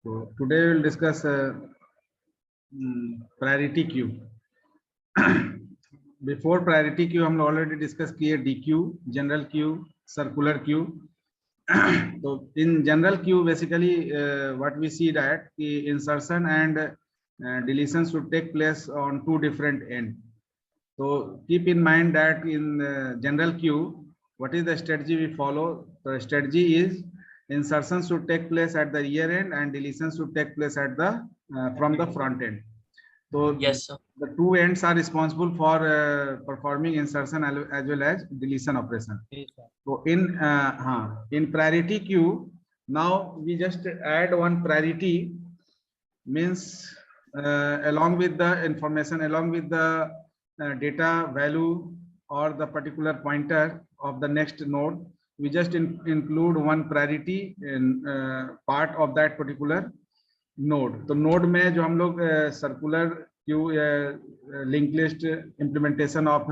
So today we will discuss priority queue. Before priority queue हम already discuss किए DQ, general queue, circular queue. So in general queue basically what we see that the insertion and deletion should take place on two different ends. So keep in mind that in general queue, what is the strategy we follow? The strategy is insertion should take place at the rear end and deletion should take place at the from the front end. So Yes, sir. the two ends are responsible for performing insertion as well as deletion operation. So in priority queue, now we just add one priority, means along with the information, along with the data value or the particular pointer of the next node, we just include one priority in part of that particular node. तो node में जो हम लोग circular queue linked list implementation of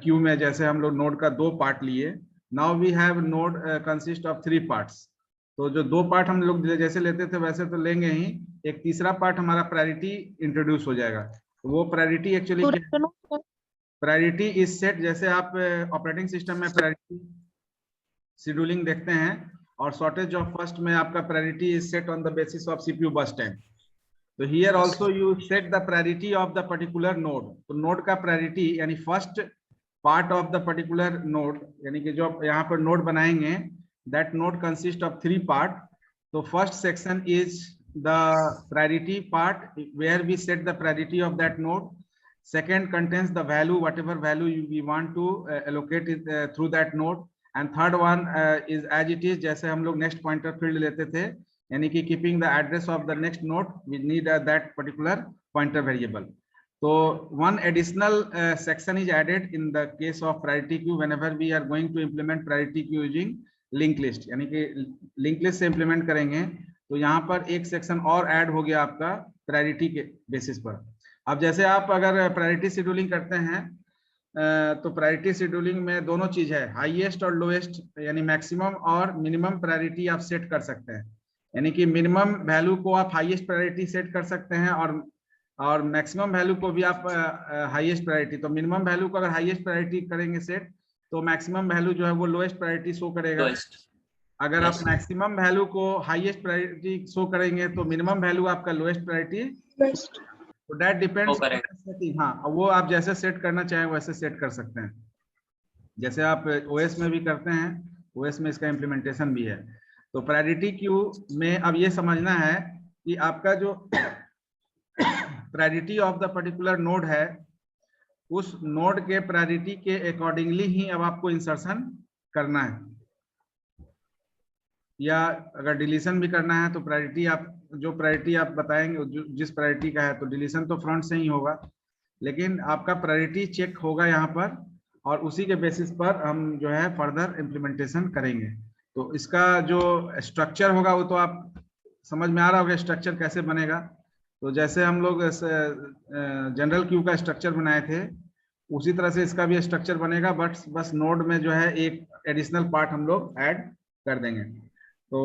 queue में जैसे हम लोग node का दो part लिए, now we have node consist of three parts. तो जो दो पार्ट हम लोग जैसे लेते थे वैसे तो लेंगे ही, एक तीसरा पार्ट हमारा प्रायोरिटी इंट्रोड्यूस हो जाएगा. तो वो priority actually priority is set. जैसे आप ऑपरेटिंग सिस्टम में प्रायोरिटी शेड्यूलिंग देखते हैं और शॉर्टेज ऑफ फर्स्ट में आपका priority is set on the basis of CPU बस टाइम. तो here also you set the priority of the particular node. तो नोड का प्रायोरिटी यानी first part of the particular node, यानी कि जो यहाँ पर नोड बनाएंगे, that node consists of three part. So first section is the priority part where we set the priority of that node. Second contains the value, whatever value we want to allocate it through that node. And third one is as it is, जैसे हम लोग next pointer field लेते थे, यानी कि keeping the address of the next node, we need that particular pointer variable. So one additional section is added in the case of priority queue whenever we are going to implement priority queue using link list, यानी कि link list से implement करेंगे. तो यहाँ पर एक section और add हो गया आपका प्रायोरिटी के बेसिस पर. अब जैसे आप अगर प्रायोरिटी शेड्यूलिंग करते हैं तो प्रायोरिटी शेड्यूलिंग में दोनों चीज है, हाईएस्ट और लोएस्ट, यानी मैक्सिमम और मिनिमम प्रायोरिटी आप सेट कर सकते हैं. यानी कि मिनिमम वैल्यू को आप हाईएस्ट प्रायोरिटी सेट कर सकते हैं और मैक्सिमम वैल्यू को भी आप हाईएस्ट प्रायोरिटी. तो मिनिमम वैल्यू को अगर हाईएस्ट प्रायोरिटी करेंगे सेट, तो मैक्सिमम वैल्यू जो है वो लोएस्ट प्रायोरिटी शो करेगा. अगर आप मैक्सिमम वैल्यू को हाईएस्ट प्रायोरिटी शो करेंगे तो मिनिमम वैल्यू आपका लोएस्ट प्रायोरिटी. तो दैट डिपेंड्स. हाँ, वो आप जैसे सेट करना चाहें वैसे सेट कर सकते हैं, जैसे आप ओएस में भी करते हैं. ओएस में इसका इम्प्लीमेंटेशन भी है. तो प्रायोरिटी क्यू में अब ये समझना है कि आपका जो priority of the particular node है, उस नोड के प्रायोरिटी के अकॉर्डिंगली ही अब आपको इंसर्शन करना है. या अगर डिलीशन भी करना है तो प्रायोरिटी आप जो प्रायोरिटी आप बताएंगे, जिस प्रायोरिटी का है, तो डिलीशन तो फ्रंट से ही होगा, लेकिन आपका प्रायोरिटी चेक होगा यहाँ पर और उसी के बेसिस पर हम जो है फर्दर इम्प्लीमेंटेशन करेंगे. तो इसका जो स्ट्रक्चर होगा वो तो आप समझ में आ रहा होगा स्ट्रक्चर कैसे बनेगा. तो जैसे हम लोग जनरल क्यू का स्ट्रक्चर बनाए थे उसी तरह से इसका भी स्ट्रक्चर बनेगा, बट बस नोड में जो है एक एडिशनल पार्ट हम लोग ऐड कर देंगे. तो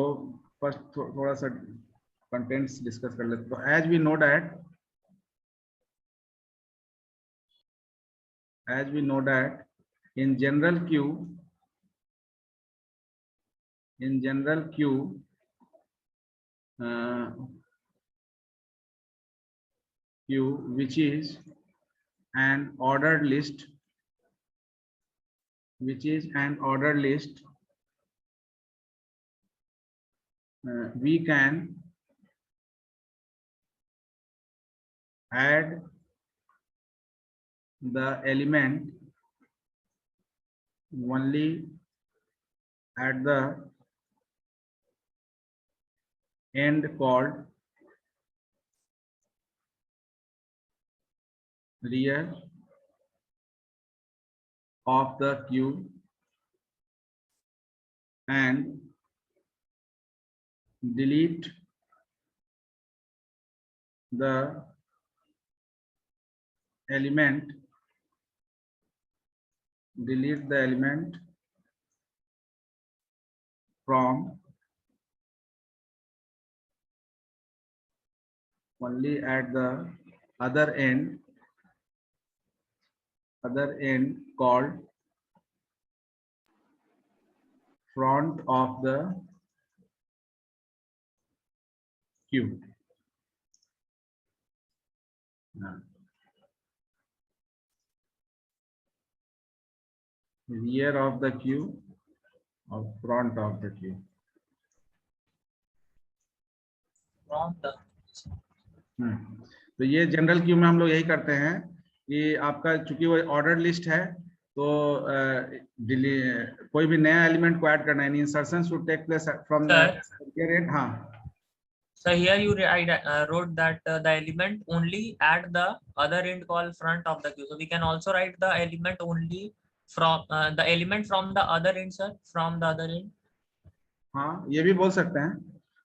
फर्स्ट थोड़ा सा कंटेंट्स डिस्कस कर लेते. तो as we know that in general queue which is an ordered list, we can add the element only at the end called rear of the queue and delete the element from only at the other end called front of the queue. Rear of the queue or front of the queue. From the तो ये general Q में हम लोग यही करते हैं कि आपका चूंकि वो ऑर्डर लिस्ट है तो कोई भी नया एलिमेंट को ऐड करना है, insertion should take place from the end. हाँ, so here you wrote that the element only at the other end called front of the queue, so we can also write the element only from the element from the other end, sir, from the other end. हाँ, ये भी बोल सकते हैं.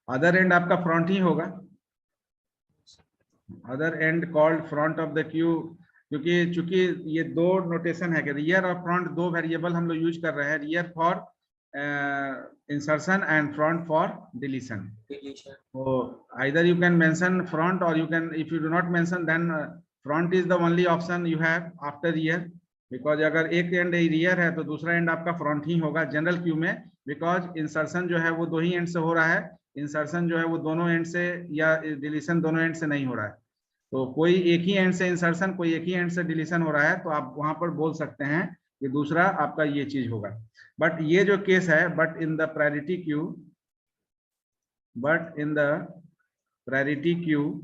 Other and आपका front ही होगा. Other and called front of the Q, क्योंकि चूंकि ये दो नोटेशन है कि रियर और फ्रंट दो वेरिएबल हम लोग यूज कर रहे हैं. Rear for insertion and front for deletion. So either you can mention front or you can, if you do not mention, then front is the only option you have after rear, because अगर एक and rear है तो दूसरा and आपका front ही होगा general Q में, because insertion जो है वो दो ही एंड से हो रहा है. इंसर्शन जो है वो दोनों एंड से या डिलीशन दोनों एंड से नहीं हो रहा है. तो कोई एक ही एंड से इंसर्शन, कोई एक ही एंड से डिलीशन हो रहा है, तो आप वहां पर बोल सकते हैं कि दूसरा आपका ये चीज होगा. बट ये जो केस है, but in the priority queue, but in the priority queue,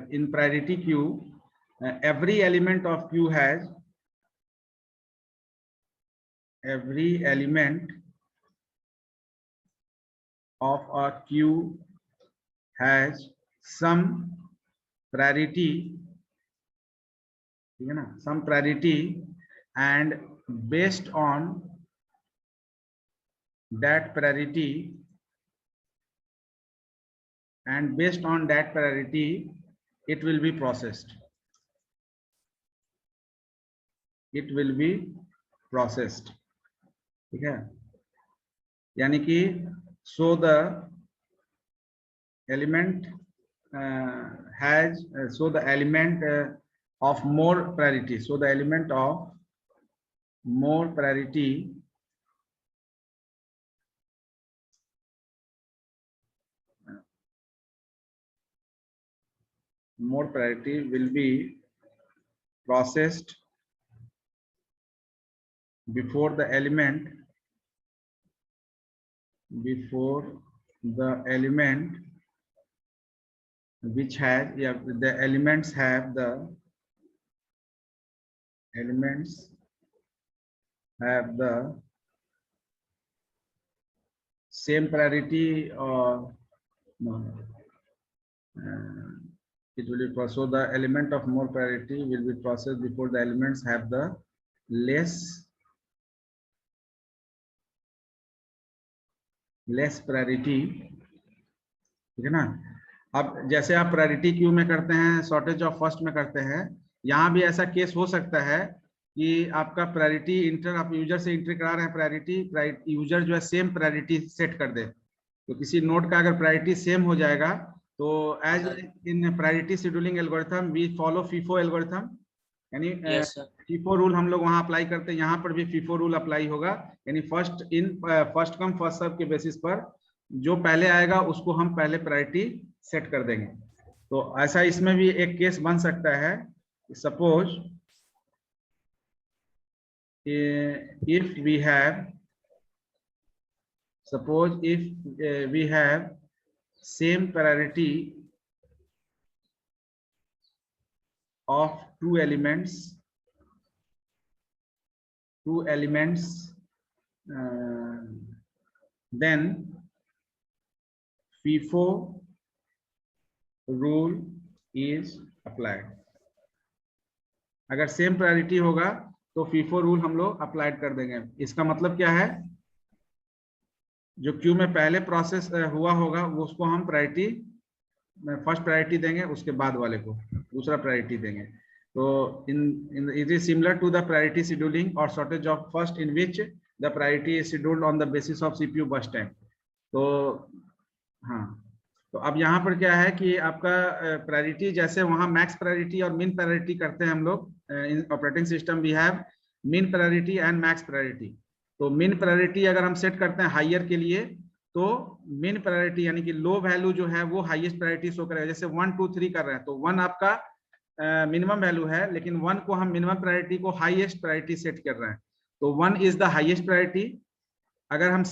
in priority queue, every element of queue has, every element of a queue has some priority, some priority, and based on that priority, it will be processed. ठीक है, यानी कि so the element has so the element of more priority, so the element of more priority will be processed before the element which has, the elements have the same priority, or no, it will be processed. So the element of more priority will be processed before the elements have the less priority. ठीक है ना. अब जैसे आप priority queue में करते हैं, shortage of first में करते हैं, यहाँ भी ऐसा केस हो सकता है कि आपका प्रायोरिटी इंटर, आप यूजर से इंटर करा रहे हैं प्रायोरिटी, यूजर जो है सेम प्रायोरिटी सेट कर दे. तो किसी नोड का अगर प्रायोरिटी सेम हो जाएगा तो as in priority scheduling algorithm we follow FIFO algorithm, यानी फीफो रूल हम लोग वहां अप्लाई करते हैं, यहाँ पर भी फीफो रूल अप्लाई होगा. यानी फर्स्ट कम फर्स्ट सर्व के बेसिस पर जो पहले आएगा उसको हम पहले प्रायोरिटी सेट कर देंगे. तो ऐसा इसमें भी एक केस बन सकता है. Suppose if we have same priority of two elements, then FIFO rule is applied. अगर सेम प्रायोरिटी होगा तो FIFO रूल हम लोग अप्लाइड कर देंगे. इसका मतलब क्या है, जो क्यू में पहले प्रोसेस हुआ होगा वो उसको हम प्रायोरिटी, फर्स्ट प्रायोरिटी देंगे, उसके बाद वाले को दूसरा प्रायोरिटी देंगे. तो it is similar to the priority scheduling or shortage of first, in which the priority is scheduled on the basis of CPU burst time. तो हाँ, तो अब यहाँ पर क्या है कि आपका प्रायोरिटी, जैसे वहाँ मैक्स प्रायोरिटी और मिन प्रायोरिटी करते हैं हम लोग इन ऑपरेटिंग सिस्टम वी हैव मिन प्रायोरिटी एंड मैक्स प्रायोरिटी। तो मिन प्रायोरिटी अगर हम सेट करते हैं हायर के लिए, तो मिन प्रायोरिटी यानी कि लो वैल्यू जो है वो हाईएस्ट प्रायोरिटी शो करेगा। जैसे 1 2 3 कर रहे हैं तो 1 आपका मिनिमम वैल्यू है, लेकिन 1 को हम मिनिमम प्रायोरिटी को हाईएस्ट प्रायोरिटी सेट कर रहे हैं, तो 1 इज द हाईएस्ट प्रायोरिटी। अगर हम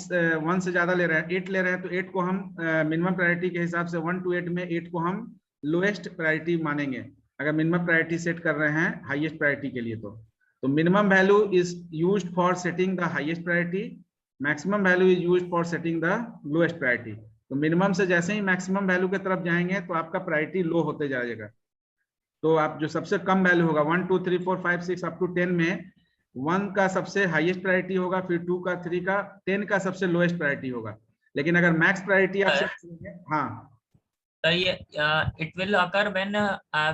1 से ज्यादा ले रहे हैं, 8 ले रहे हैं, तो 8 को हम मिनिमम प्रायोरिटी के हिसाब से 1 to 8 में 8 को हम लोएस्ट प्रायोरिटी मानेंगे, अगर मिनिमम प्रायोरिटी सेट कर रहे हैं हाईएस्ट प्रायोरिटी के लिए। तो minimum value is used for setting the highest priority, maximum value is used for setting the lowest priority. तो मिनिमम से जैसे ही मैक्सिमम वैल्यू की तरफ जाएंगे तो आपका प्रायोरिटी लो होते जाएगा। तो आप जो सबसे कम वैल्यू होगा 1 2 3 4 5 6 अप टू 10 में 1 का सबसे हाईएस्ट प्रायोरिटी होगा, फिर 2 का, 3 का, 10 का सबसे लोएस्ट प्रायोरिटी होगा। लेकिन अगर मैक्स प्रायोरिटी आप सेट करेंगे, हाँ, So it will occur when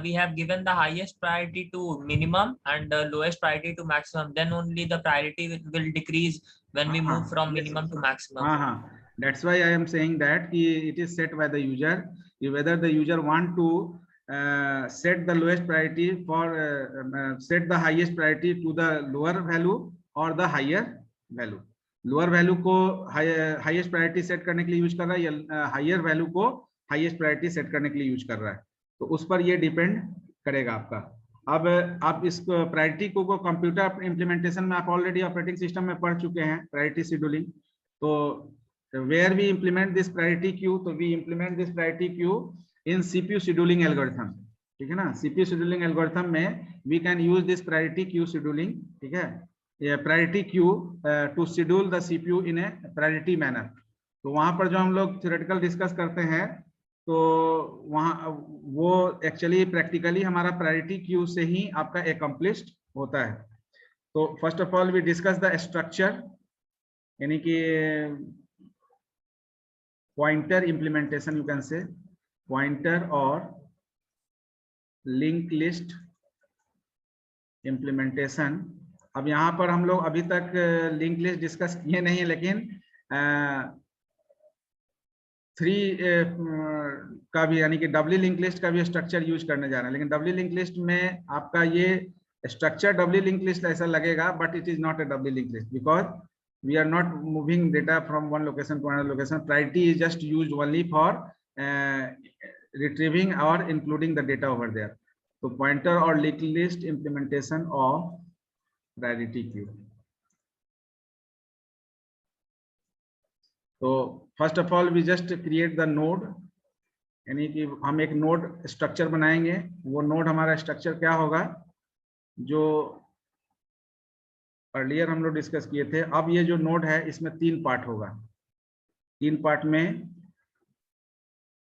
we have given the highest priority to minimum and lowest priority to maximum. Then only the priority will decrease when we move from minimum to maximum. That's why I am saying that it is set by the user. Whether the user want to set the lowest priority for set the highest priority to the lower value or the higher value. Lower value को highest priority set करने के लिए use कर रहा है या higher value को highest priority set करने के लिए यूज कर रहा है, तो उस पर ये डिपेंड करेगा आपका। अब आप इस प्रायोरिटी को कंप्यूटर इम्प्लीमेंटेशन में आप ऑलरेडी ऑपरेटिंग सिस्टम में पढ़ चुके हैं, प्रायोरिटी शेड्यूलिंग। तो where we implement this priority queue, तो we implement this priority queue in CPU scheduling algorithm, ठीक है ना। सीपीयू शेड्यूलिंग एल्गोरिथम में we can use this priority queue scheduling, ठीक है, priority queue to schedule the CPU in a priority manner. तो वहां पर जो हम लोग थ्योरेटिकल डिस्कस करते हैं, तो वहाँ वो एक्चुअली प्रैक्टिकली हमारा प्रायोरिटी क्यू से ही आपका एकम्प्लिश्ड होता है। तो first of all we discuss the structure, यानी कि pointer implementation, you can say pointer और लिंक लिस्ट इम्प्लीमेंटेशन। अब यहाँ पर हम लोग अभी तक लिंक लिस्ट डिस्कस किए नहीं है, लेकिन 3 का भी यानी कि डब्ल्यू लिंक लिस्ट का भी स्ट्रक्चर यूज करने जा रहे हैं। लेकिन डब्ल्यू लिंक लिस्ट में आपका ये स्ट्रक्चर डब्ल्यू लिंक लिस्ट ऐसा लगेगा, but it is not a W link list because we are not moving data from one location to another location. Priority is just used only for retrieving और including the data over there. तो pointer और link list implementation of priority queue. तो first of all we just create the node, यानी कि हम एक node structure बनाएंगे। वो नोड हमारा स्ट्रक्चर क्या होगा, जो अर्लियर हम लोग डिस्कस किए थे। अब ये जो नोड है इसमें 3 पार्ट होगा। 3 पार्ट में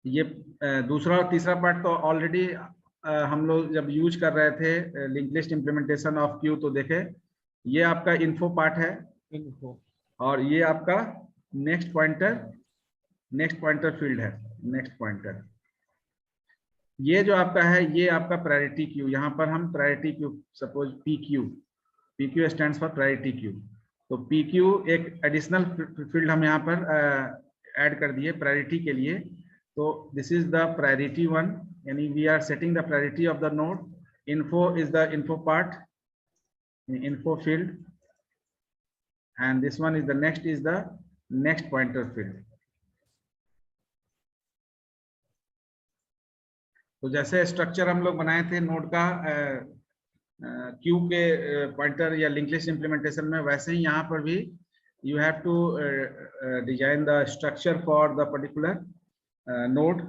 ये दूसरा और तीसरा पार्ट तो ऑलरेडी हम लोग जब यूज कर रहे थे link list implementation of Q, तो देखे ये आपका इन्फो पार्ट है, इन्फो, और ये आपका नेक्स्ट पॉइंटर फील्ड है, नेक्स्ट पॉइंटर। ये जो आपका है ये आपका प्रायोरिटी क्यू। यहाँ पर हम priority queue, suppose PQ stands for priority queue. तो PQ एक एडिशनल फील्ड हम यहाँ पर ऐड कर दिए प्रायोरिटी के लिए। तो दिस इज द प्रायोरिटी 1, यानी we are setting the priority of the node. Info is the info part, info field, and this one is the next pointer field। तो जैसे स्ट्रक्चर हम लोग बनाए थे नोड का क्यू के पॉइंटर या लिंक लिस्ट इम्प्लीमेंटेशन में, वैसे ही यहाँ पर भी you have to design the structure for the particular node.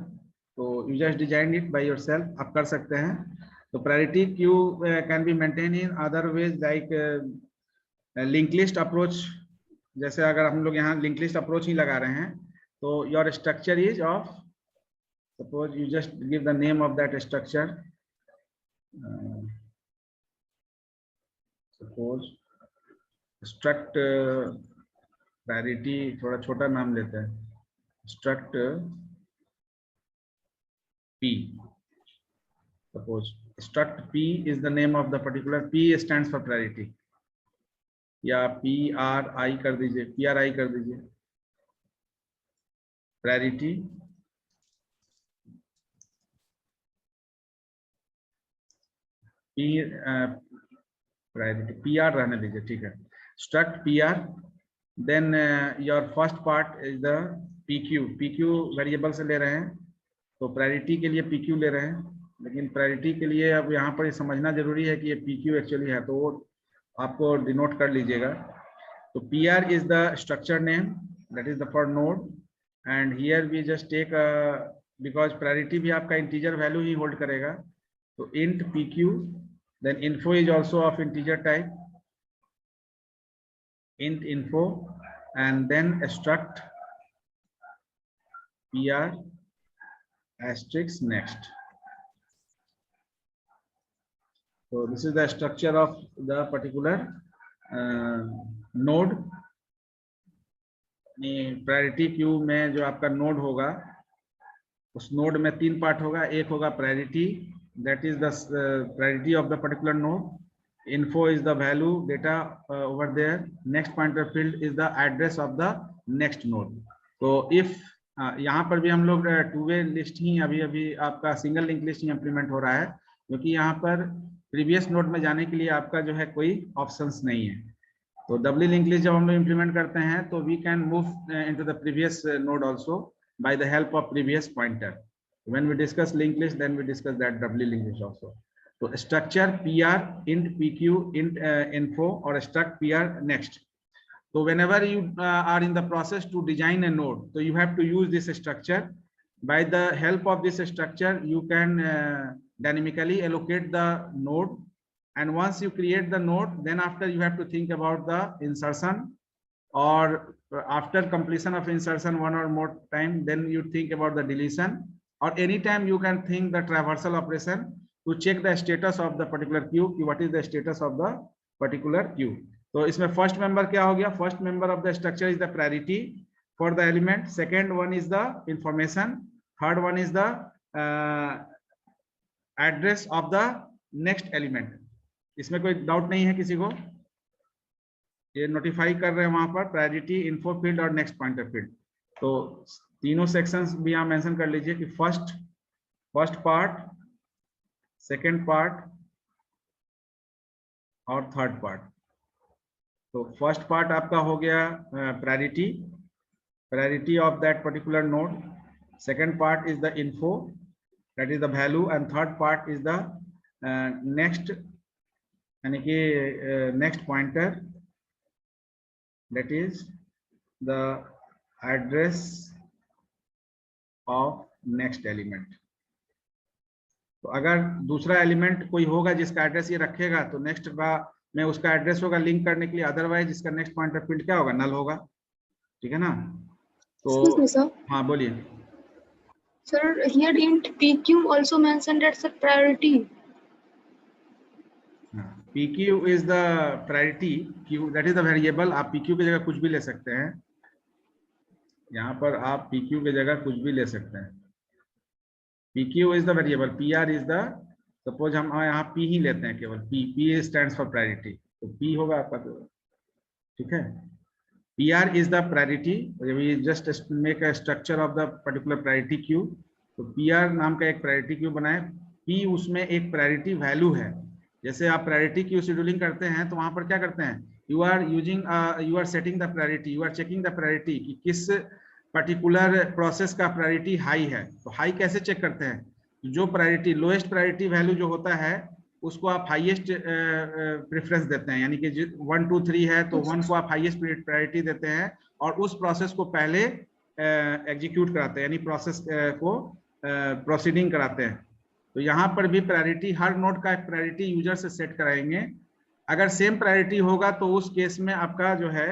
तो you just design it by yourself, आप कर सकते हैं। तो priority queue can be maintain in other ways like link list approach. जैसे अगर हम लोग यहाँ लिंक लिस्ट अप्रोच ही लगा रहे हैं, तो your structure is of, suppose you just give the name of that structure, suppose struct priority, थोड़ा छोटा नाम लेते हैं, struct P, suppose struct P is the name of the particular, P stands for priority, या PRI कर दीजिए, PRI कर दीजिए, प्रायोरिटी प्रायोरिटी PR रहने दीजिए, ठीक है। Struct PR, then your first part is the PQ variable से ले रहे हैं, तो प्रायोरिटी के लिए PQ ले रहे हैं, लेकिन प्रायोरिटी के लिए अब यहाँ पर समझना जरूरी है कि ये PQ एक्चुअली है, तो वो आपको डिनोट कर लीजिएगा। तो PR is the structure name, that is the for node, and here we just take because priority भी आपका integer value ही hold करेगा, तो int PQ, then info is also of integer type, int info, and then struct PR asterisk next. So this is the structure of the particular node. Priority queue में जो आपका node होगा, उस node में 3 part होगा। एक होगा priority, that is the priority of the particular node. Info is the value data over there. Next pointer field is the address of the next node. तो इफ यहाँ पर भी हम लोग 2-वे लिस्ट ही अभी आपका सिंगल लिंक लिस्ट ही implement हो रहा है, क्योंकि यहाँ पर प्रीवियस नोड में जाने के लिए आपका जो है कोई ऑप्शंस नहीं है। तो डबली लिंक लिस्ट जब हम लोग इंप्लीमेंट करते हैं तो we can move into the previous node also by the help of previous pointer. When we discuss link list then we discuss that doubly link list also. तो structure PR int PQ int info और struct PR next. So whenever you are in the process to design a node, so you have to use this structure. By the help of this structure you can dynamically allocate the node, and once you create the node, then after you have to think about the insertion, or after completion of insertion one or more time, then you think about the deletion, or anytime you can think the traversal operation to check the status of the particular queue, what is the status of the particular queue. तो इसमें first member क्या हो गया? First member of the structure is the priority for the element, second one is the information, third one is the address of the next element. इसमें कोई doubt नहीं है किसी को? ये नोटिफाई कर रहे हैं वहां पर प्रायोरिटी, इन्फो फील्ड और नेक्स्ट पॉइंटर फील्ड। तो तीनों सेक्शंस भी आप मेंशन कर लीजिए कि फर्स्ट पार्ट, सेकेंड पार्ट और थर्ड पार्ट। तो फर्स्ट पार्ट आपका हो गया priority of that particular node, second part is the info that is the value, and third part is the next, यानी कि next pointer that is the address of next element. तो अगर दूसरा element कोई होगा जिसका एड्रेस ये रखेगा तो नेक्स्ट का में उसका एड्रेस होगा लिंक करने के लिए, अदरवाइज इसका नेक्स्ट पॉइंटर फील्ड क्या होगा? नल होगा। ठीक है ना? तो हाँ बोलिए sir. Here int PQ also mentioned as a priority. PQ is the priority Q, that is the variable। आप PQ की जगह कुछ भी ले सकते हैं, यहाँ पर आप PQ की जगह कुछ भी ले सकते हैं। PQ is the variable, PR is the, suppose हम यहाँ P ही लेते हैं, केवल P stands for priority, तो P होगा आपका। ठीक है, PR is the priority, we just make a structure of the particular priority queue। तो PR नाम का एक प्रायोरिटी क्यू बनाए, P उसमें एक प्रायोरिटी वैल्यू है। जैसे आप प्रायोरिटी क्यू शेड्यूलिंग करते हैं तो वहां पर क्या करते हैं? You are setting the priority, you are checking the priority कि किस पर्टिकुलर प्रोसेस का प्रायोरिटी हाई है। तो हाई कैसे चेक करते हैं? जो प्रायोरिटी लोएस्ट प्रायोरिटी वैल्यू जो होता है उसको आप हाईएस्ट प्रेफरेंस देते हैं, यानी कि 1 2 3 है तो 1 को आप हाईएस्ट प्रायोरिटी देते हैं और उस प्रोसेस को पहले एग्जीक्यूट कराते हैं, यानी प्रोसेस को प्रोसीडिंग कराते हैं। तो यहाँ पर भी प्रायोरिटी, हर नोड का एक प्रायोरिटी यूजर से सेट कराएंगे। अगर सेम प्रायोरिटी होगा तो उस केस में आपका जो है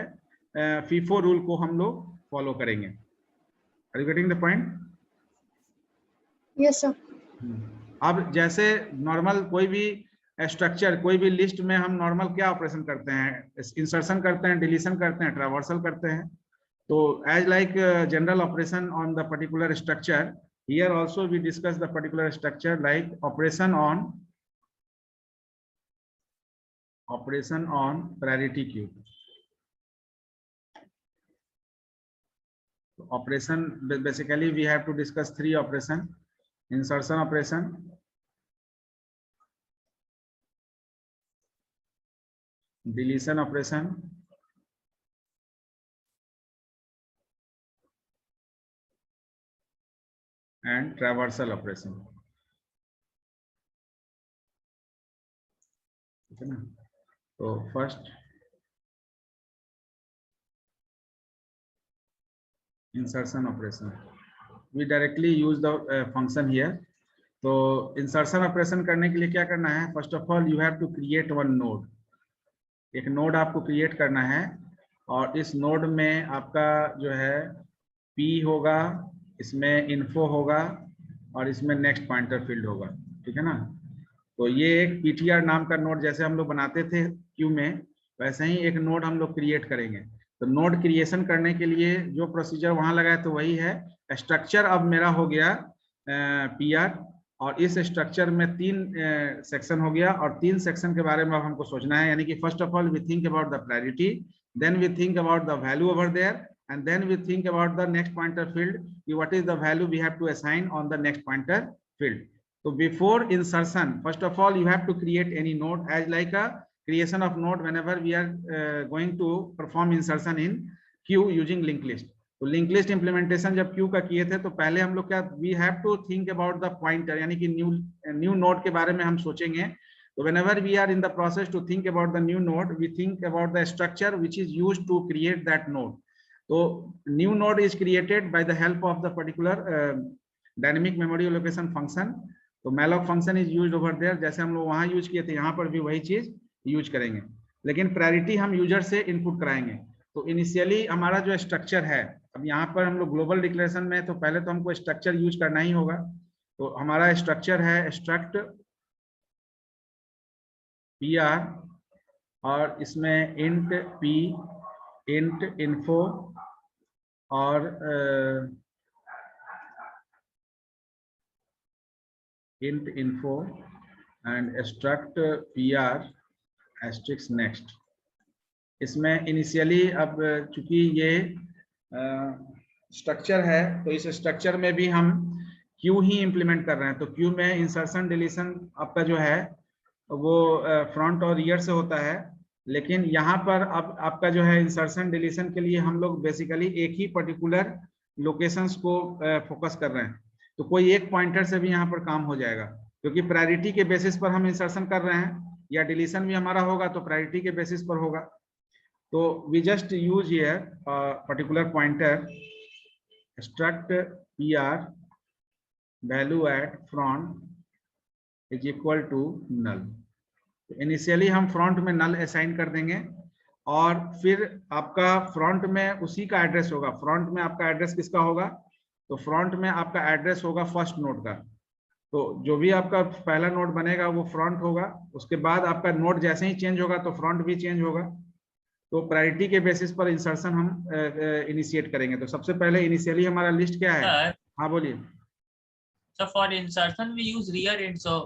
FIFO रूल को हम लोग फॉलो करेंगे। Are you getting the point? Yes sir. अब जैसे नॉर्मल कोई भी स्ट्रक्चर, कोई भी लिस्ट में हम नॉर्मल क्या ऑपरेशन करते हैं? इंसर्शन करते हैं, डिलीशन करते हैं, ट्रावर्सल करते हैं। तो as like general operation on the particular structure, here also we discuss the particular structure like operation on priority queue। Operation basically we have to discuss 3 operation: insertion operation, deletion operation, and traversal operation. ठीक है ना? तो first insertion operation, we directly use the function here. तो insertion operation करने के लिए क्या करना है? First of all you have to create one node, एक नोड आपको क्रिएट करना है और इस नोड में आपका जो है P होगा, इसमें इन्फो होगा और इसमें नेक्स्ट पॉइंटर फील्ड होगा। ठीक है ना? तो ये एक PTR नाम का नोड जैसे हम लोग बनाते थे क्यू में, वैसे ही एक नोड हम लोग क्रिएट करेंगे। तो नोड क्रिएशन करने के लिए जो प्रोसीजर वहां लगा है तो वही है। स्ट्रक्चर अब मेरा हो गया PR और इस स्ट्रक्चर में 3 सेक्शन हो गया और 3 सेक्शन के बारे में अब हमको सोचना है। यानी कि first of all we think about the priority, then we think about the value over there, and then we think about the next pointer field, what is the value we have to assign on the next pointer field. So before insertion, first of all you have to create any node as like a creation of node whenever we are going to perform insertion in queue using linked list. तो link list implementation जब queue का किए थे तो पहले हम लोग क्या, we have to think about the pointer, यानी कि न्यू नोड के बारे में हम सोचेंगे। तो whenever we are in the process to think about the new node, we think about the structure which is used to create that node. So new node is created by the help of the particular dynamic memory allocation function. तो malloc function is used over there, जैसे हम लोग वहां use किए थे यहाँ पर भी वही चीज यूज करेंगे, लेकिन प्रायोरिटी हम यूजर से इनपुट कराएंगे। तो इनिशियली हमारा जो स्ट्रक्चर है, अब यहाँ पर हम लोग ग्लोबल डिक्लेरेशन में, तो पहले तो हमको स्ट्रक्चर यूज करना ही होगा। तो हमारा स्ट्रक्चर है स्ट्रक्ट PR और इसमें इंट P, इंट इन्फो और int info and struct PR asterisk next। इसमें इनिशियली अब चूंकि ये स्ट्रक्चर है तो इस स्ट्रक्चर में भी हम क्यू ही इंप्लीमेंट कर रहे हैं। तो क्यू में इंसर्शन डिलीशन आपका जो है वो फ्रंट और रियर से होता है, लेकिन यहाँ पर अब आपका जो है इंसर्शन डिलीशन के लिए हम लोग बेसिकली एक ही पर्टिकुलर लोकेशंस को फोकस कर रहे हैं। तो कोई एक पॉइंटर से भी यहाँ पर काम हो जाएगा, क्योंकि प्रायोरिटी के बेसिस पर हम इंसर्शन कर रहे हैं, या डिलीशन भी हमारा होगा तो प्रायोरिटी के बेसिस पर होगा। तो we just use here particular pointer struct PR value at front is equal to null. Initially हम फ्रंट में नल असाइन कर देंगे और फिर आपका फ्रंट में उसी का एड्रेस होगा। फ्रंट में आपका एड्रेस किसका होगा? तो फ्रंट में आपका एड्रेस होगा फर्स्ट नोड का। तो जो भी आपका पहला नोड बनेगा वो फ्रंट होगा, उसके बाद आपका नोड जैसे ही चेंज होगा तो फ्रंट भी चेंज होगा। तो प्रायोरिटी के बेसिस पर इंसर्शन हम इनिशिएट करेंगे। तो सबसे पहले इनिशियली हमारा लिस्ट क्या है? हाँ बोलिए। So for insertion we use rear end, so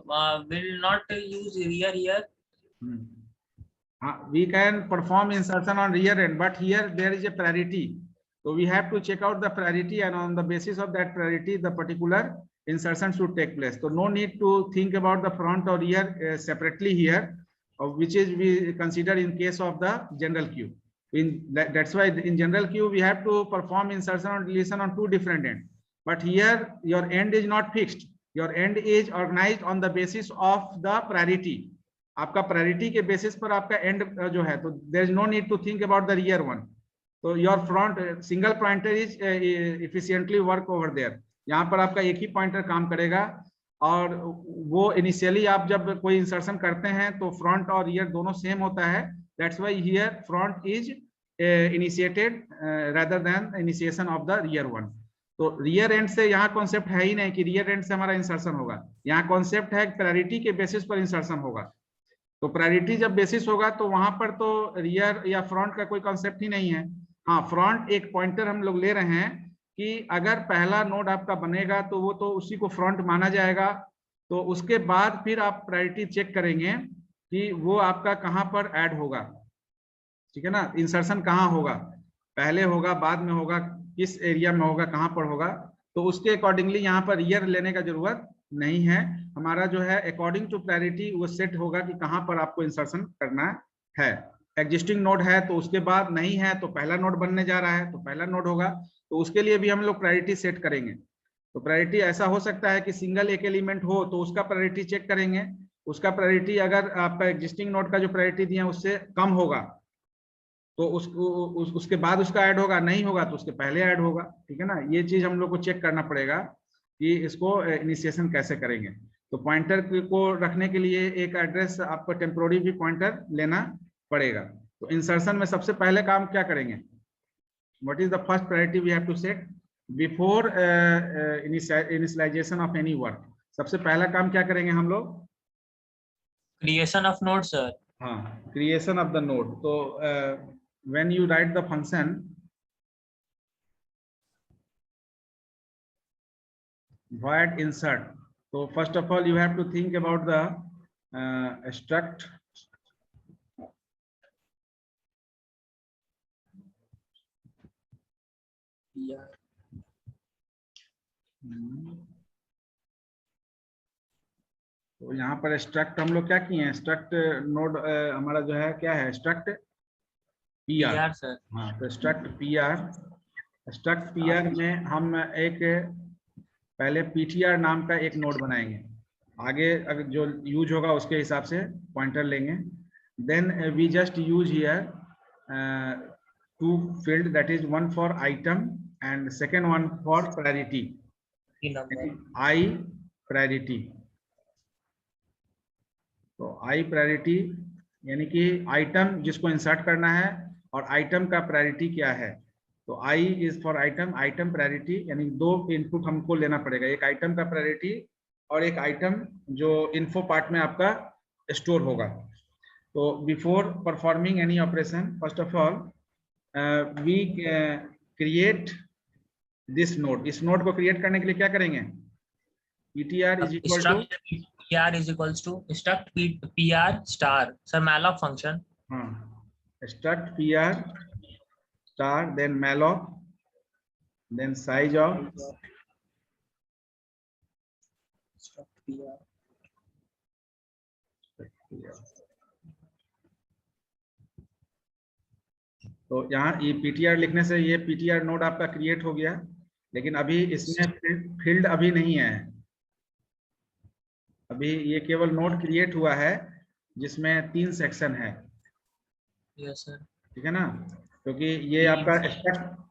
will not use rear here. We can perform insertion on rear end, but here there is a priority, so we have to check out the priority, and on the basis of that priority the particular insertion should take place. So no need to think about the front or rear separately here, which is we consider in case of the general queue. That's why in general queue we have to perform insertion or deletion on 2 different ends, but here your end is not fixed, your end is organized on the basis of the priority. आपका priority के basis पर आपका end जो है, तो there is no need to think about the rear one. तो your front single pointer is efficiently work over there. यहाँ पर आपका एक ही पॉइंटर काम करेगा और वो इनिशियली आप जब कोई इंसर्शन करते हैं तो फ्रंट और रियर दोनों सेम होता है। That's why here front is initiated rather than initiation of the rear one. तो रियर एंड से यहाँ कॉन्सेप्ट है ही नहीं कि रियर एंड से हमारा इंसर्शन होगा, यहाँ कॉन्सेप्ट है प्रायोरिटी के बेसिस पर इंसर्शन होगा। तो प्रायोरिटी जब बेसिस होगा तो वहां पर तो रियर या फ्रंट का कोई कॉन्सेप्ट ही नहीं है। हाँ, फ्रंट एक पॉइंटर हम लोग ले रहे हैं कि अगर पहला नोड आपका बनेगा तो वो तो उसी को फ्रंट माना जाएगा। तो उसके बाद फिर आप प्रायोरिटी चेक करेंगे कि वो आपका कहाँ पर ऐड होगा। ठीक है ना? इंसर्शन कहाँ होगा, पहले होगा, बाद में होगा, किस एरिया में होगा, कहाँ पर होगा। तो उसके अकॉर्डिंगली यहाँ पर रियर लेने का जरूरत नहीं है। हमारा जो है अकॉर्डिंग टू प्रायोरिटी वो सेट होगा कि कहाँ पर आपको इंसर्शन करना है। एग्जिस्टिंग नोड है तो उसके बाद नहीं है तो पहला नोड बनने जा रहा है तो पहला नोड होगा, तो उसके लिए भी हम लोग प्रायोरिटी सेट करेंगे। तो प्रायोरिटी ऐसा हो सकता है कि सिंगल एक एलिमेंट हो तो उसका प्रायोरिटी चेक करेंगे, उसका प्रायोरिटी अगर आपका एग्जिस्टिंग नोड का जो प्रायोरिटी दिया उससे कम होगा तो उसके बाद उसका ऐड होगा, नहीं होगा तो उसके पहले ऐड होगा, ठीक है ना। ये चीज हम लोग को चेक करना पड़ेगा कि इसको इनिशिएशन कैसे करेंगे। तो पॉइंटर को रखने के लिए एक एड्रेस आपको टेम्पोररी भी पॉइंटर लेना पड़ेगा। तो इंसर्शन में सबसे पहले काम क्या करेंगे, what is the first priority we have to set before initialization of any work. सबसे पहला काम क्या करेंगे हम लोग, क्रिएशन ऑफ नोड सर। हाँ, क्रिएशन ऑफ द नोड। तो when you write the function void insert, so first of all you have to think about the struct तो यहाँ पर स्ट्रक्ट हम लोग क्या किए हैं, स्ट्रक्ट नोड हमारा जो है क्या है, स्ट्रक्ट पीआर सर। हाँ, तो स्ट्रक्ट पीआर में हम एक पहले पीटीआर नाम का एक नोड बनाएंगे, आगे अगर जो यूज होगा उसके हिसाब से पॉइंटर लेंगे। Then we just use here two field, that is one for item and second one for priority, I priority. तो आई प्रायोरिटी यानी कि आइटम जिसको इंसर्ट करना है और आइटम का प्रायोरिटी क्या है। तो I is for item, item priority यानी दो इनपुट हमको लेना पड़ेगा, एक आइटम का प्रायोरिटी और एक आइटम जो इन्फो पार्ट में आपका स्टोर होगा। तो before performing any operation first of all we create this node. इस नोड को क्रिएट करने के लिए क्या करेंगे, ptr is equal to pr is equals to struct pr star sir malloc function, struct pr star then malloc then size of struct pr। तो यहाँ ये ptr लिखने से ये ptr नोड आपका क्रिएट हो गया, लेकिन अभी इसमें फील्ड अभी नहीं है, अभी ये केवल नोड क्रिएट हुआ है जिसमें 3 सेक्शन है। यस सर, ठीक है ना, क्योंकि ये आपका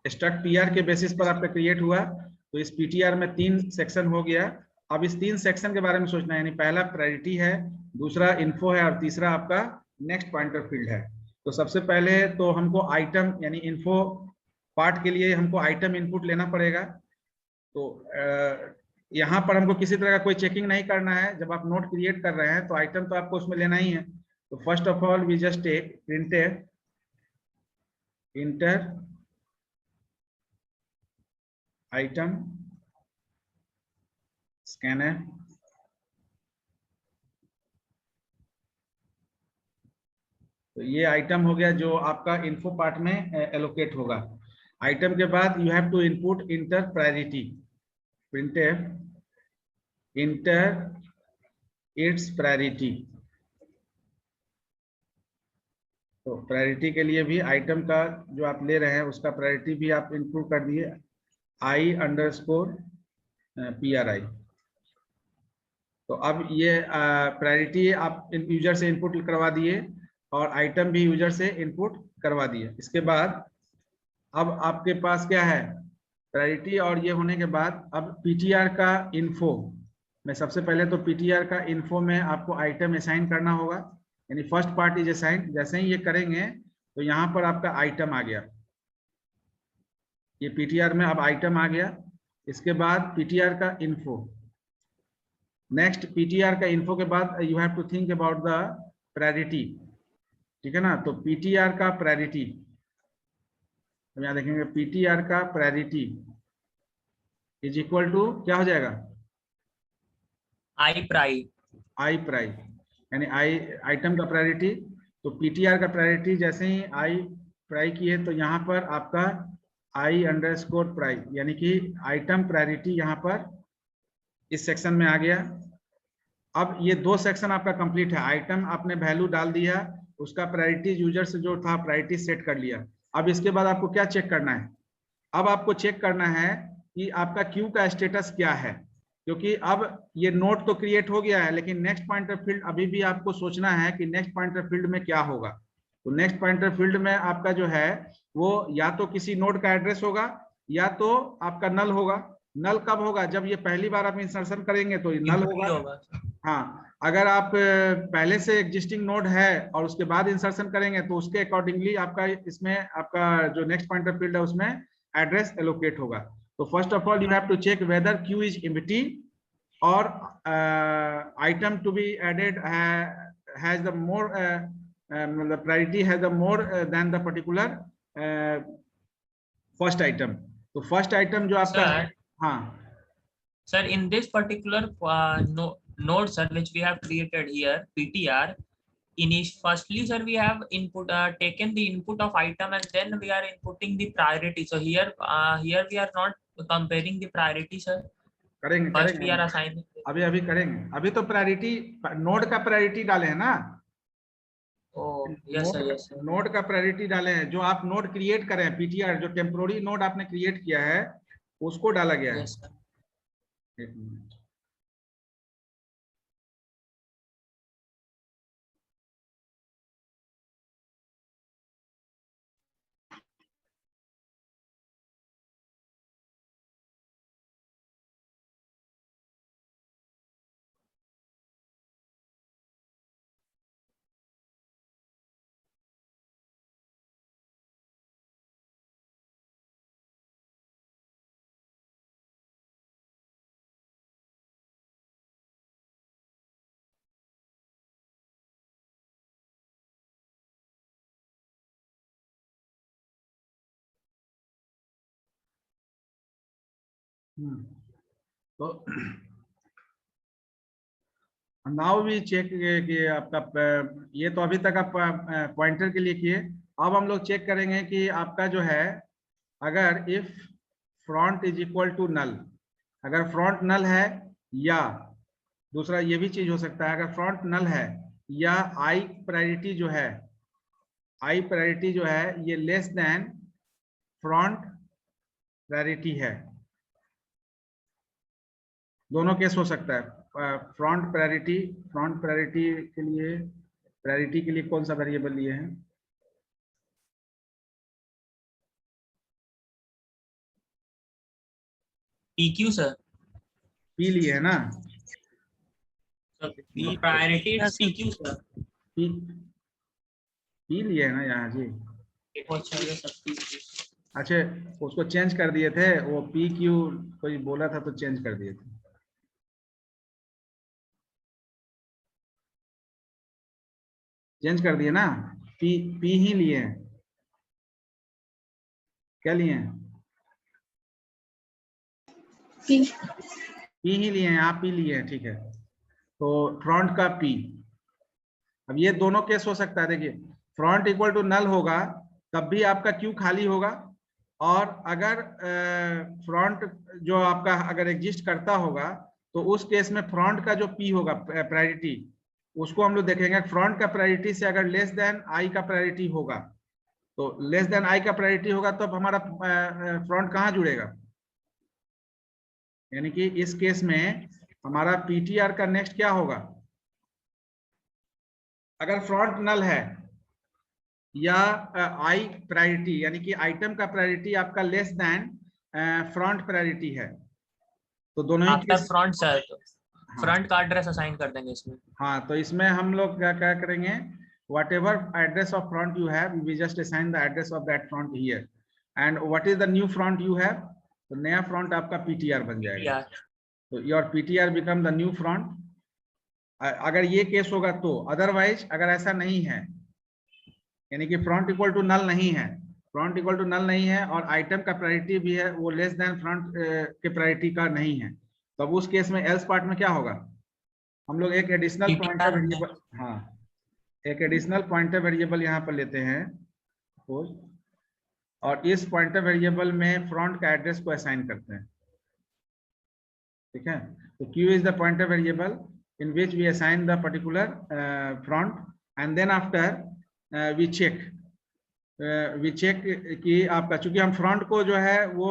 स्ट्रक्ट पीआर के बेसिस पर आपका क्रिएट हुआ, तो इस पीटीआर में 3 सेक्शन हो गया। अब इस 3 सेक्शन के बारे में सोचना है, यानी पहला प्रायोरिटी है, दूसरा इन्फो है और तीसरा आपका नेक्स्ट पॉइंटर फील्ड है। तो सबसे पहले तो हमको आइटम यानी इन्फो पार्ट के लिए हमको आइटम इनपुट लेना पड़ेगा। तो यहाँ पर हमको किसी तरह का कोई चेकिंग नहीं करना है, जब आप नोट क्रिएट कर रहे हैं तो आइटम तो आपको उसमें लेना ही है। तो first of all we just take printed enter item scanner, तो ये आइटम हो गया जो आपका इन्फो पार्ट में एलोकेट होगा। आइटम के बाद you have to input enter priority, printed enter its priority. तो प्रायोरिटी के लिए भी आइटम का जो आप ले रहे हैं उसका प्रायोरिटी भी आप इनपुट कर दिए, i_PRI। तो अब ये प्रायोरिटी आप यूजर से इनपुट करवा दिए और आइटम भी यूजर से इनपुट करवा दिए। इसके बाद अब आपके पास क्या है, प्रायोरिटी और ये होने के बाद अब पीटीआर का इन्फो में सबसे पहले तो पीटीआर का इन्फो में आपको आइटम असाइन करना होगा, यानी फर्स्ट पार्ट इज असाइन। जैसे ही ये करेंगे तो यहाँ पर आपका आइटम आ गया, ये पीटीआर में अब आइटम आ गया। इसके बाद पीटीआर का इन्फो, नेक्स्ट पीटीआर का इन्फो के बाद you have to think about the priority, ठीक है ना। तो पीटीआर का प्रायोरिटी, तो यहाँ देखेंगे पीटीआर का प्रायोरिटी इज इक्वल टू क्या हो जाएगा, आई प्राइ, यानी आई आइटम का प्रायोरिटी। तो पीटीआर का प्रायोरिटी जैसे ही आई प्राइ किए तो यहाँ पर आपका i_प्राइ यानी कि आइटम प्रायोरिटी यहाँ पर इस सेक्शन में आ गया। अब ये 2 सेक्शन आपका कंप्लीट है, आइटम आपने वैल्यू डाल दिया उसका प्रायोरिटी यूजर से जो था प्रायोरिटी सेट कर लिया। अब इसके बाद आपको क्या चेक करना है? अब आपको चेक करना है कि आपका क्यू का स्टेटस क्या है, क्योंकि अब ये नोड तो क्रिएट हो गया है, लेकिन नेक्स्ट पॉइंटर फील्ड अभी भी आपको सोचना है कि नेक्स्ट पॉइंटर फील्ड में क्या होगा। तो नेक्स्ट पॉइंटर फील्ड में आपका जो है वो या तो किसी नोड का एड्रेस होगा या तो आपका नल होगा। नल कब होगा? जब ये पहली बार आप इंसर्शन करेंगे तो नल होगा। हाँ, अगर आप पहले से एग्जिस्टिंग नोड है और उसके बाद इंसर्शन करेंगे तो उसके अकॉर्डिंगली आपका इसमें आपका जो नेक्स्ट पॉइंटर फील्ड है उसमें एड्रेस एलोकेट होगा। तो first of all you have to check whether queue is empty और item to be added has the more मतलब priority has the more then the particular first item. तो first item जो आपका है, हाँ sir, in this particular node sir which we have created here ptr, firstly sir we have input taken the input of item and then we are inputting the priority. So here we are not comparing the priority sir. करेंगे First करेंगे we are assigning. अभी करेंगे। अभी तो priority node का priority डाले हैं ना। Oh yes sir, yes sir. Node का प्रायोरिटी डाले हैं, जो आप नोड क्रिएट करें पीटीआर, जो टेम्पोररी नोड आपने क्रिएट किया है उसको डाला गया है। Yes sir. एक मिनट, तो नाउ वी चेक कि आपका ये तो अभी तक आप पॉइंटर के लिए किए। अब हम लोग चेक करेंगे कि आपका जो है अगर if front is equal to null, अगर फ्रंट नल है, या दूसरा ये भी चीज हो सकता है अगर फ्रंट नल है या आई प्रायोरिटी जो है, आई प्रायोरिटी जो है ये लेस देन फ्रंट प्रायोरिटी है। दोनों केस हो सकता है। फ्रंट प्रायोरिटी के लिए कौन सा वेरिएबल लिए हैं? PQ sir. पी लिए है ना? P priority is PQ sir. P लिए है ना यहाँ जी? अच्छा, उसको चेंज कर दिए थे, वो पी क्यू कोई बोला था तो चेंज कर दिए थे। चेंज कर दिए ना? पी ही लिए हैं। क्या लिए हैं? पी ही लिए हैं, आप पी लिए हैं, ठीक है। तो फ्रंट का पी, अब ये दोनों केस हो सकता है। देखिए फ्रंट इक्वल टू नल होगा तब भी आपका क्यू खाली होगा, और अगर फ्रंट जो आपका अगर एग्जिस्ट करता होगा तो उस केस में फ्रंट का जो पी होगा प्रायोरिटी, उसको हम लोग देखेंगे। फ्रंट का प्रायोरिटी से अगर लेस देन आई का प्रायोरिटी होगा, तो लेस देन आई का प्रायोरिटी होगा तो अब हमारा फ्रंट कहाँ जुड़ेगा? यानी कि इस केस में हमारा पीटीआर का नेक्स्ट क्या होगा? अगर फ्रंट नल है या आई प्रायोरिटी, यानी कि आइटम का प्रायोरिटी आपका लेस देन फ्रंट प्रायोरिटी है, तो दोनों ही केस फ्रंट सर, फ्रंट का एड्रेस असाइन कर देंगे इसमें। हाँ, तो इसमें हम लोग क्या करेंगे? whatever address of front you have, we just assign the address of that front here. And what is the new front you have? तो नया फ्रंट आपका पीटीआर बन जाएगा। तो your PTR become the new front. अगर ये case होगा तो, अदरवाइज अगर ऐसा नहीं है, यानी कि फ्रंट इक्वल टू नल नहीं है, फ्रंट इक्वल टू नल नहीं है और आइटम का प्रायोरिटी भी है वो लेस देन फ्रंट के प्रायोरिटी का नहीं है, तो अब उस केस में एल्स पार्ट में क्या होगा? हम लोग एक एडिशनल पॉइंटर वेरिएबल, हाँ एक एडिशनल पॉइंटर वेरिएबल यहाँ पर लेते हैं सपोज, और इस पॉइंटर वेरिएबल में फ्रंट का एड्रेस को असाइन करते हैं। ठीक है, तो q is the pointer variable in which we assign the particular front, and then after we check कि आपका, चूंकि हम फ्रंट को जो है वो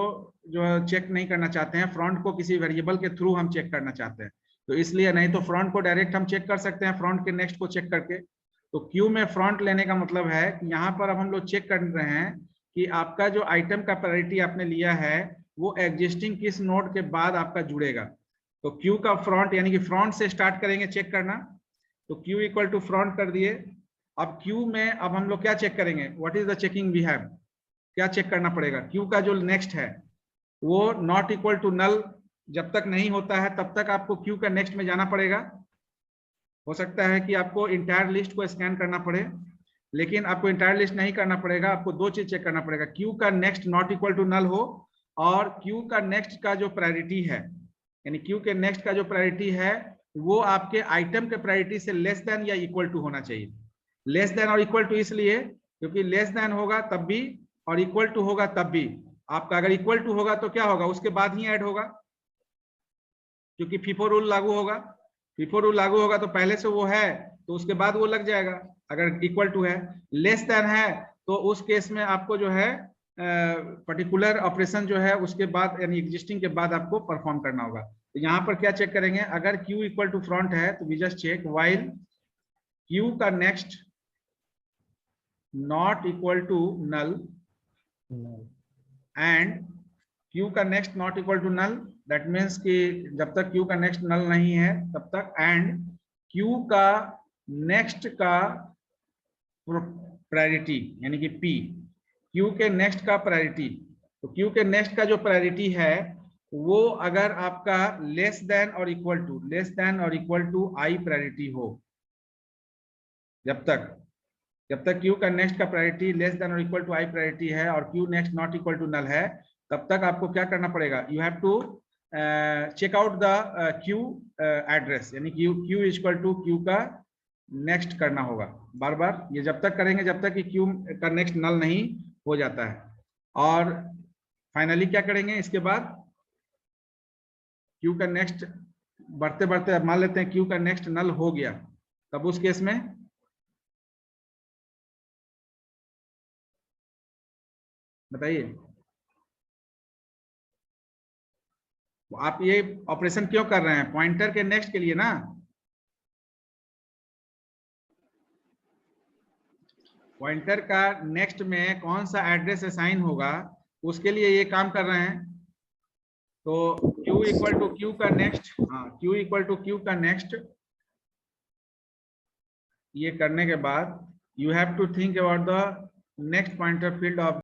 जो चेक नहीं करना चाहते हैं, फ्रंट को किसी वेरिएबल के थ्रू हम चेक करना चाहते हैं, तो इसलिए, नहीं तो फ्रंट को डायरेक्ट हम चेक कर सकते हैं फ्रंट के नेक्स्ट को चेक करके। तो क्यू में फ्रंट लेने का मतलब है कि यहाँ पर अब हम लोग चेक कर रहे हैं कि आपका जो आइटम का प्रायोरिटी आपने लिया है वो एग्जिस्टिंग किस नोड के बाद आपका जुड़ेगा। तो क्यू का फ्रंट यानी कि फ्रंट से स्टार्ट करेंगे चेक करना, तो क्यू इक्वल टू फ्रंट कर दिए। अब क्यू में अब हम लोग क्या चेक करेंगे, what is the checking we have, क्या चेक करना पड़ेगा, क्यू का जो नेक्स्ट है वो नॉट इक्वल टू नल जब तक नहीं होता है तब तक आपको क्यू का नेक्स्ट में जाना पड़ेगा। हो सकता है कि आपको इंटायर लिस्ट को स्कैन करना पड़े, लेकिन आपको इंटायर लिस्ट नहीं करना पड़ेगा, आपको दो चीज चेक करना पड़ेगा, क्यू का next not equal to null हो और क्यू का नेक्स्ट का जो प्रायोरिटी है, यानी क्यू के नेक्स्ट का जो प्रायोरिटी है वो आपके आइटम के प्रायोरिटी से लेस देन या इक्वल टू होना चाहिए। लेस देन और इक्वल टू इसलिए क्योंकि लेस देन होगा तब भी और इक्वल टू होगा तब भी। आपका अगर इक्वल टू होगा तो क्या होगा, उसके बाद ही ऐड होगा, क्योंकि फीफो रूल लागू होगा। फीफो रूल लागू होगा तो पहले से वो है तो उसके बाद वो लग जाएगा। अगर इक्वल टू है, लेस देन है तो उस केस में आपको जो है पर्टिकुलर ऑपरेशन जो है उसके बाद यानी एग्जिस्टिंग के बाद आपको परफॉर्म करना होगा। तो यहाँ पर क्या चेक करेंगे, अगर क्यू इक्वल टू फ्रंट है तो we just check while queue का next not equal to null and queue का next not equal to null, that means कि जब तक क्यू का नेक्स्ट नल नहीं है तब तक, एंड क्यू का नेक्स्ट का प्रायोरिटी यानी कि पी, क्यू के नेक्स्ट का प्रायोरिटी, तो क्यू के नेक्स्ट का जो प्रायोरिटी है वो अगर आपका लेस देन और इक्वल टू आई प्रायोरिटी हो, जब तक क्यू का नेक्स्ट का प्रायोरिटी लेस देन और इक्वल टू आई प्रायोरिटी है और queue next not equal to null है, तब तक आपको क्या करना पड़ेगा, you have to check out the Q address, यानी क्यू इक्वल टू क्यू का नेक्स्ट करना होगा बार बार। ये जब तक करेंगे जब तक कि क्यू का नेक्स्ट नल नहीं हो जाता है। और फाइनली क्या करेंगे इसके बाद, क्यू का नेक्स्ट बढ़ते बढ़ते मान लेते हैं क्यू का नेक्स्ट नल हो गया, तब उस केस में बताइए आप ये ऑपरेशन क्यों कर रहे हैं, पॉइंटर के नेक्स्ट के लिए ना, पॉइंटर का नेक्स्ट में कौन सा एड्रेस असाइन होगा उसके लिए ये काम कर रहे हैं। तो Q इक्वल टू क्यू का नेक्स्ट, हाँ Q इक्वल टू क्यू का नेक्स्ट, ये करने के बाद you have to think about the next pointer field of